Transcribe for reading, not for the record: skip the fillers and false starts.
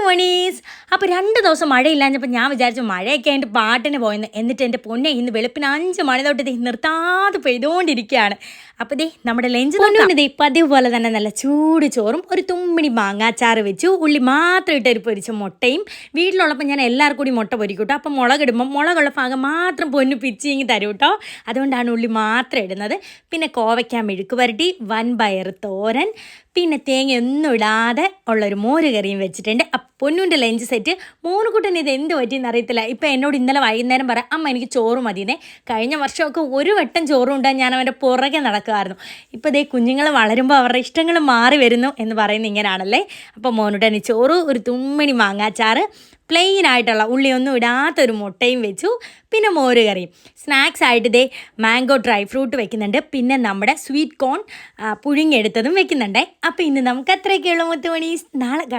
മുത്തുമണീസ്. അപ്പോൾ 2 ദിവസം മഴയില്ലാഞ്ഞപ്പോൾ ഞാൻ വിചാരിച്ചു മഴയൊക്കെ ആയിട്ട് പാട്ടിന് പോയെന്ന്. എന്നിട്ട് എൻ്റെ പൊന്നെ ഇന്ന് വെളുപ്പിന് 5 മണി തൊട്ട് നിർത്താതെ പെയ്തുകൊണ്ടിരിക്കുകയാണ്. അപ്പോൾ നമ്മുടെ ലഞ്ച് പൊന്നുണ്ട് പതിവ് പോലെ തന്നെ നല്ല ചൂട് ചോറും ഒരു തുമ്മിണി മാങ്ങാച്ചാറ് വെച്ചു. ഉള്ളി മാത്രം ഇട്ടൊരു പൊരിച്ച മുട്ടയും. വീട്ടിലുള്ളപ്പോൾ ഞാൻ എല്ലാവർക്കും കൂടി മുട്ട പൊരിക്കും കേട്ടോ. അപ്പോൾ മുളകിടുമ്പോൾ മുളകുള്ള ഭാഗം മാത്രം പൊന്നു പിച്ചിങ്ങി തരും കേട്ടോ. അതുകൊണ്ടാണ് ഉള്ളി മാത്രം ഇടുന്നത്. പിന്നെ കോവയ്ക്ക മെഴുക്ക് പുരട്ടി, വൻപയർ തോരൻ, പിന്നെ തേങ്ങയൊന്നും ഇടാതെ ഉള്ളൊരു മോര് കറിയും വെച്ചിട്ടുണ്ട്. പൊന്നുൻ്റെ ലഞ്ച് സെറ്റ്. മോനുകുട്ടന് ഇത് എന്ത് പറ്റിയെന്ന് അറിയത്തില്ല. ഇപ്പം എന്നോട് ഇന്നലെ വൈകുന്നേരം പറയാം, അമ്മ എനിക്ക് ചോറ് മതിയെന്നേ. കഴിഞ്ഞ വർഷമൊക്കെ ഒരു വട്ടം ചോറും ഉണ്ടാൻ ഞാൻ അവൻ്റെ പുറകെ നടക്കുമായിരുന്നു. ഇപ്പോൾ കുഞ്ഞുങ്ങൾ വളരുമ്പോൾ അവരുടെ ഇഷ്ടങ്ങൾ മാറി വരുന്നു എന്ന് പറയുന്നത് ഇങ്ങനെയാണല്ലേ. അപ്പോൾ മോനുട്ടന് ചോറ്, ഒരു തുമ്മിണി മാങ്ങാച്ചാറ്, പ്ലെയിൻ ആയിട്ടുള്ള ഉള്ളിയൊന്നും ഇടാത്തൊരു മുട്ടയും വെച്ചു, പിന്നെ മോര് കറിയും. സ്നാക്സ് ആയിട്ട് മാംഗോ ഡ്രൈ ഫ്രൂട്ട് വെക്കുന്നുണ്ട്, പിന്നെ നമ്മുടെ സ്വീറ്റ് കോൺ പുഴുങ്ങിയെടുത്തതും വെക്കുന്നുണ്ടേ. അപ്പോൾ ഇന്ന് നമുക്ക് അത്രയൊക്കെയുള്ള മുത്തുമണീസ്. നാളെ കാണാം.